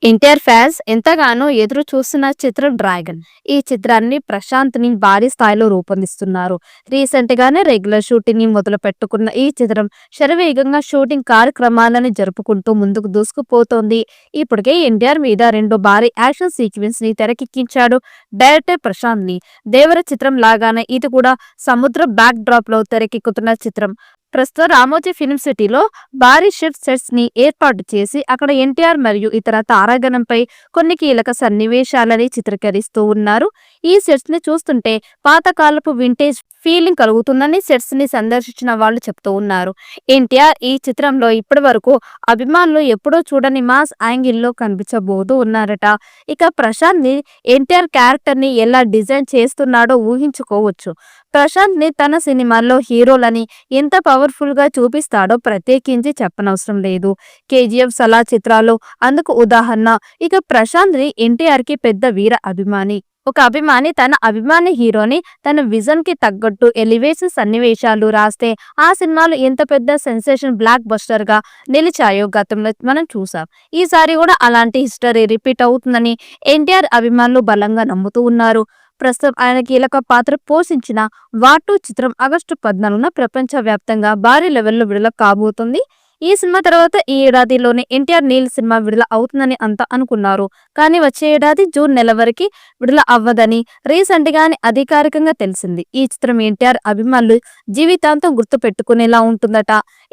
NTR fans ఎంతగానో ఎదురు చూస్తున్న చిత్రం డ్రాగన్. ఈ చిత్రాన్ని ప్రశాంత్ ని భారీ స్థాయిలో రూపొందిస్తున్నారు. రీసెంట్ గానే రెగ్యులర్ షూటింగ్ ని మొదలు పెట్టుకున్న ఈ చిత్రం శరవేగంగా షూటింగ్ కార్యక్రమాలను జరుపుకుంటూ ముందుకు దూసుకుపోతోంది. ఇప్పటికే ఎన్టీఆర్ మీద 2 భారీ యాక్షన్ సీక్వెన్స్ ని తెరకెక్కించాడు డైరెక్టర్ ప్రశాంత్ ని. దేవర చిత్రం లాగానే ఇది కూడా సముద్ర బ్యాక్ డ్రాప్ లో తెరకెక్కుతున్న చిత్రం. ప్రస్తుతం రామోజీ ఫిల్మ్ సిటీలో భారీ షిఫ్ట్ సెట్స్ ని ఏర్పాటు చేసి అక్కడ ఎన్టీఆర్ మరియు ఇతర తారాగణంపై కొన్ని కీలక సన్నివేశాలని చిత్రీకరిస్తూ ఉన్నారు. ఈ సెట్స్ ని చూస్తుంటే పాతకాలపు వింటేజ్ ఫీలింగ్ కలుగుతుందని సెట్స్ ని సందర్శించిన వాళ్ళు చెప్తూ ఉన్నారు. ఎన్టీఆర్ ఈ చిత్రంలో ఇప్పటి వరకు అభిమానులు ఎప్పుడూ చూడని మాస్ యాంగిల్లో కనిపించబోతూ ఉన్నారట. ఇక ప్రశాంత్ ని ఎన్టీఆర్ క్యారెక్టర్ ని ఎలా డిజైన్ చేస్తున్నాడో ఊహించుకోవచ్చు. ప్రశాంత్ ని తన సినిమాల్లో హీరోలని ఎంత పవర్ఫుల్ గా చూపిస్తాడో ప్రత్యేకించి చెప్పనవసరం లేదు. కేజీఎఫ్, సలా చిత్రాలు అందుకు ఉదాహరణ. ఇక ప్రశాంత్ ని ఎన్టీఆర్ కి పెద్ద వీర అభిమాని. ఒక అభిమాని తన అభిమాని హీరోని తన విజన్ కి తగ్గట్టు ఎలివేషన్ సన్నివేశాలు రాస్తే ఆ సినిమాలు ఎంత పెద్ద సెన్సేషన్ బ్లాక్ బస్టర్ గా నిలిచాయో గతంలో మనం చూసాం. ఈసారి కూడా అలాంటి హిస్టరీ రిపీట్ అవుతుందని ఎన్టీఆర్ అభిమానులు బలంగా నమ్ముతూ ఉన్నారు. ప్రస్తుతం ఆయన కీలక పాత్ర పోషించిన వార్ 2 చిత్రం ఆగస్టు 14న ప్రపంచ వ్యాప్తంగా భారీ లెవెల్లో విడుదల కాబోతుంది. ఈ సినిమా తర్వాత ఈ ఏడాదిలోనే ఎన్టీఆర్ నీల్ సినిమా విడుదల అవుతుందని అంతా అనుకున్నారు. కానీ వచ్చే ఏడాది జూన్ నెల వరకు విడుదల అవ్వదని రీసెంట్ గానే అధికారికంగా తెలిసింది. ఈ చిత్రం ఎన్టీఆర్ అభిమానులు జీవితాంతం గుర్తు పెట్టుకునేలా ఉంటుందట.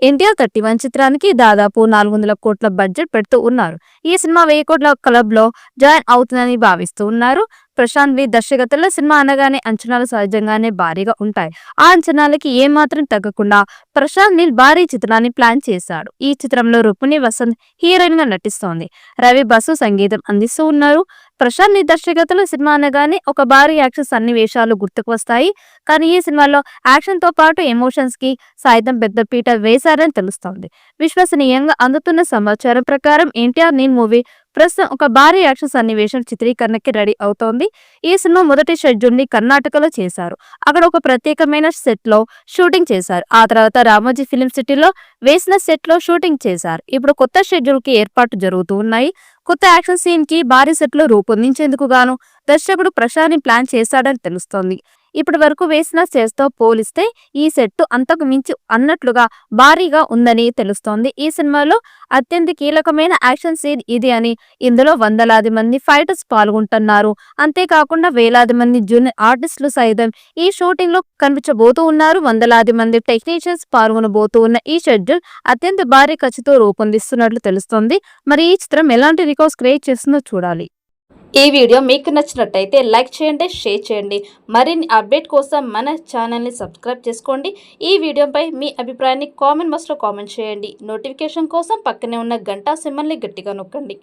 ఎన్టీఆర్ 31 చిత్రానికి దాదాపు 400 కోట్ల బడ్జెట్ పెడుతూ ఉన్నారు. ఈ సినిమా 1000 కోట్ల క్లబ్ లో జాయిన్ అవుతుందని భావిస్తూ ఉన్నారు. ప్రశాంత్ వి దర్శకత్వంలో సినిమా అనగానే అంచనాలు సహజంగానే భారీగా ఉంటాయి. ఆ అంచనాలకి ఏమాత్రం తగ్గకుండా ప్రశాంత్ నీల్ భారీ చిత్రాన్ని ప్లాన్ చేశాడు. ఈ చిత్రంలో రుక్మిణి వసంత్ హీరోయిన్ గా నటిస్తోంది. రవి బసు సంగీతం అందిస్తూ ఉన్నారు. ప్రశాంత్ నీల్ దర్శకత్వంలో సినిమా అనగానే ఒక భారీ యాక్షన్ సన్నివేశాలు గుర్తుకు వస్తాయి. కానీ ఈ సినిమాలో యాక్షన్ తో పాటు ఎమోషన్స్ కి సైతం పెద్ద పీట వేశారని తెలుస్తోంది. విశ్వసనీయంగా అందుతున్న సమాచారం ప్రకారం ఎన్టీఆర్ నీల్ మూవీ ప్రస్తుతం ఒక భారీ యాక్షన్ సన్నివేశం చిత్రీకరణకి రెడీ అవుతోంది. ఈ సినిమా మొదటి షెడ్యూల్ ని కర్ణాటకలో చేశారు. అక్కడ ఒక ప్రత్యేకమైన సెట్ లో షూటింగ్ చేశారు. ఆ తర్వాత రామోజీ ఫిల్మ్ సిటీలో వేసిన సెట్ లో షూటింగ్ చేశారు. ఇప్పుడు కొత్త షెడ్యూల్ కి ఏర్పాటు జరుగుతూ ఉన్నాయి. కొత్త యాక్షన్ సీన్ కి భారీ సెట్ లో రూపొందించేందుకు గాను దర్శకుడు ప్రశాంత్ ని ప్లాన్ చేశాడని తెలుస్తోంది. ఇప్పటి వరకు వేసిన సెట్స్ తో పోలిస్తే ఈ సెట్ అంతకు మించి అన్నట్లుగా భారీగా ఉందని తెలుస్తోంది. ఈ సినిమాలో అత్యంత కీలకమైన యాక్షన్ సీన్ ఇది అని, ఇందులో వందలాది మంది ఫైటర్స్ పాల్గొంటున్నారు. అంతేకాకుండా వేలాది మంది జూనియర్ ఆర్టిస్టులు సైతం ఈ షూటింగ్ లో కనిపించబోతూ ఉన్నారు. వందలాది మంది టెక్నీషియన్స్ పాల్గొనబోతూ ఉన్న ఈ షెడ్యూల్ అత్యంత భారీ ఖర్చుతో రూపొందిస్తున్నట్లు తెలుస్తోంది. మరి ఈ చిత్రం ఎలాంటి రికార్డ్స్ క్రియేట్ చేస్తుందో చూడాలి. ఈ వీడియో మీకు నచ్చినట్టయితే లైక్ చేయండి, షేర్ చేయండి. మరిన్ని అప్డేట్ కోసం మన ఛానల్ని సబ్స్క్రైబ్ చేసుకోండి. ఈ వీడియోపై మీ అభిప్రాయాన్ని కామెంట్ బాక్స్లో కామెంట్ చేయండి. నోటిఫికేషన్ కోసం పక్కనే ఉన్న గంట సింబల్ని గట్టిగా నొక్కండి.